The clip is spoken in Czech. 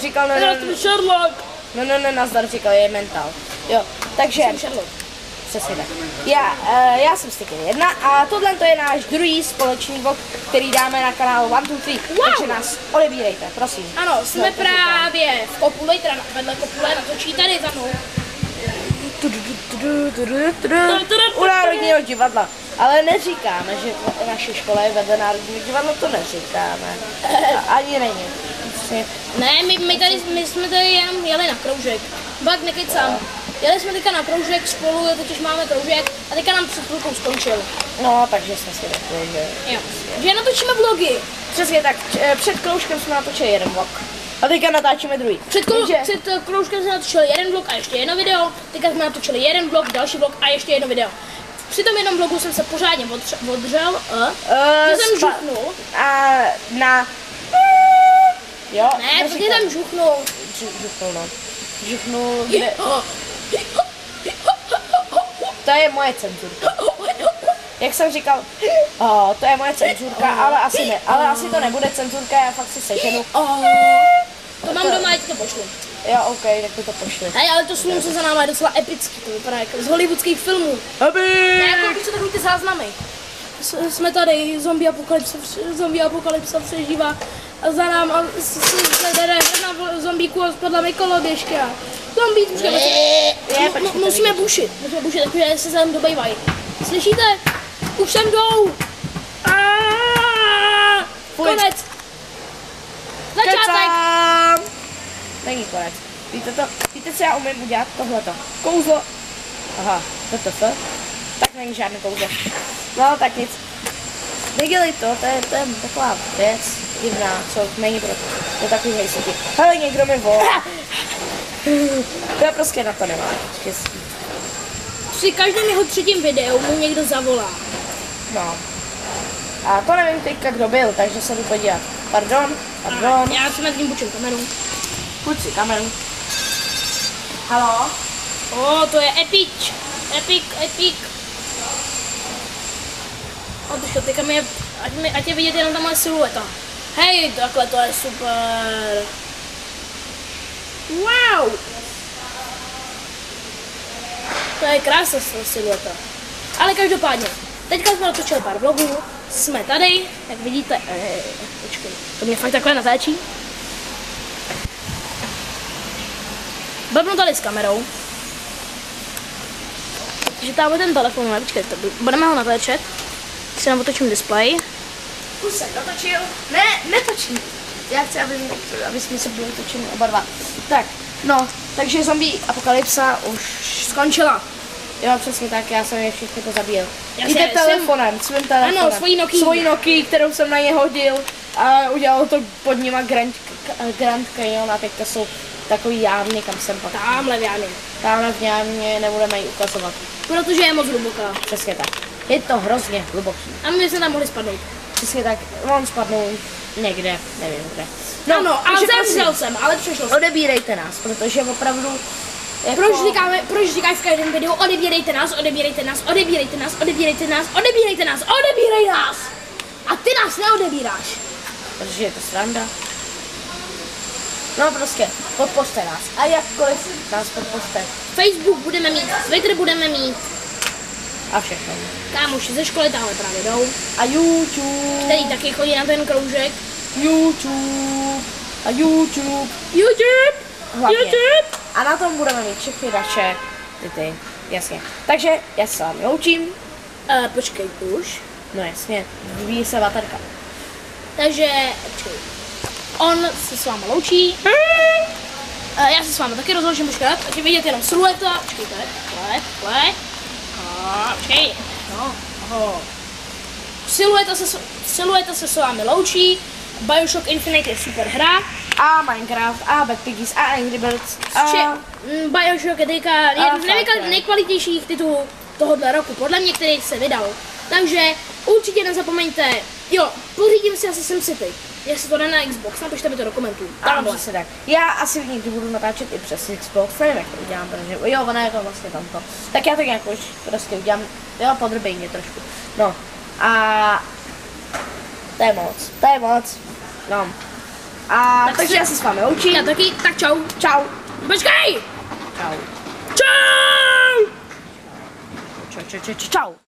říkal Sherlock. No, nazdar, říkal, je mentál. Jo, takže... Jsem Sherlock. Přesně tak. Já jsem Sticky 1 a tohle to je náš druhý společný vlog, který dáme na kanálu 1, 2, 3, takže nás odebírejte, prosím. Ano, jsme právě v kopuli, teda vedle kopule, natočí tady za mnou. U Národního divadla. Ale neříkáme, že naše škola je vedle Národního divadla, to neříkáme. Ani není. Ne, my jsme tady jenom jeli na kroužek. Bak nekecám. Jeli jsme teďka na kroužek spolu, totiž máme kroužek a teďka nám před chvilkou skončil. No, takže jsme si řekli, že... Jo. Že natočíme vlogy. Přesně tak, před kroužkem jsme natočili jeden vlog. A teďka natáčíme druhý. Před kroužkem jsme natočili jeden vlog a ještě jedno video. Teďka jsme natočili jeden vlog, další vlog a ještě jedno video. Při tom jednom vlogu jsem se pořádně odřel. Že jsem žuchnul. A na... Jo, ne, protože jsem žuchnul. Žuchnul, no. Žuchnul, kde... To je moje cenzurka. Jak jsem říkal, to je moje cenzurka, ale asi ne. Ale asi to nebude cenzurka, já fakt si seženu. To mám doma, ať to pošlu. Jo, ok, tak to pošli. Hej, ale to slunce za náma je docela epický, to vypadá jako z hollywoodských filmů. Ne, jako když jsou takový ty záznamy. Jsme tady, zombie apokalypsa přežívá a za náma se jde na zombíku a spadla mi koloběžka. Zombík, musíme bušit, takže se sem dobejvají. Slyšíte? Už sem jdou! Konec! Začátek! Není konec. Víte, co já umím udělat? Tohleto. Kouzlo. Aha, to. Tak není žádné kouzlo. No, tak nic. Nedělej to je taková věc divná, co není pro takový hejsky. Hele, někdo mi volá. Já prostě na to nemám štěstí. Při každém jeho třetím videu mu někdo zavolá. No. A to nevím teďka, kdo byl, takže se jdu podívat. Pardon. Já si mezi tím bučím kameru. Půjď si kameru. Haló? To je epic. Odešel, teďka mi je, ať je vidět jenom ta moje silueta. Hej, takhle to je super. Wow. To je krásná silueta. Ale každopádně, teďka jsme natočili pár vlogů, jsme tady, jak vidíte, počkej, to mě fakt takhle natáčí. Blbnu tady s kamerou. Takže tam ten telefon, počkejte, budeme ho natáčet. Si nám otočím displej. Už jsem natočil. Ne, netočím. Já chci, aby jsme se byli točili oba dva. Tak, no, takže zombie apokalypsa už skončila. Jo, přesně tak, já jsem je všechny pozabíjel. Jde telefonem, svým telefonem. Ano, svojí Nokii, kterou jsem na ně hodil a udělalo to pod nima Grand Canyon a teďka jsou takový jámě, kam jsem pak. Tamhle v jámě. Tamhle v jámě, nebudeme ji ukazovat. Protože je moc hluboká. Přesně tak. Je to hrozně hluboký. A my jsme tam mohli spadnout. Přesně tak, on spadnul někde, nevím kde. No, ano, ale zemřel jsem, ale přešel jsem. Odebírejte nás, protože opravdu... Jako... Proč říkáš v každém videu, odebírejte nás. A ty nás neodebíráš. Protože je to sranda. No prostě, podpořte nás. A jakkoliv nás podpořte. Facebook budeme mít, Twitter budeme mít. A všechno. Kámoši ze školy tamhle právě jdou. A YouTube. Který taky chodí na ten kroužek. YouTube. Hlavně. YouTube. A na tom budeme mít všechny naše ty. Jasně. Takže já se s vámi loučím. Počkej, už. No jasně, vyvíjí se baterka. Takže, počkej. On se s vámi loučí. Já se s vámi taky rozloučím, počkat. Ať je vidět jenom silueta. Počkejte, takhle. Počkej. No. Silueta se s vámi loučí. Bioshock Infinite je super hra. A Minecraft, a Bad Piggies, a Angry Birds. Bioshock je teďka nejkvalitnějších titulů tohohle roku, podle mě, který se vydal. Takže určitě nezapomeňte, pořídím si asi SimCity. Jestli to jde na Xbox, napište mi to do komentů. Ano, přesně tak. Já asi někdy budu natáčet i přes Xbox, nevím, jak to udělám, protože ono je to vlastně tamto. Tak já to nějak už prostě udělám, podrobej mě trošku. No, a to je moc, no. A takže já se s vámi loučím. Já taky, tak čau. Čau. Počkej! Čau. Čau! Čau.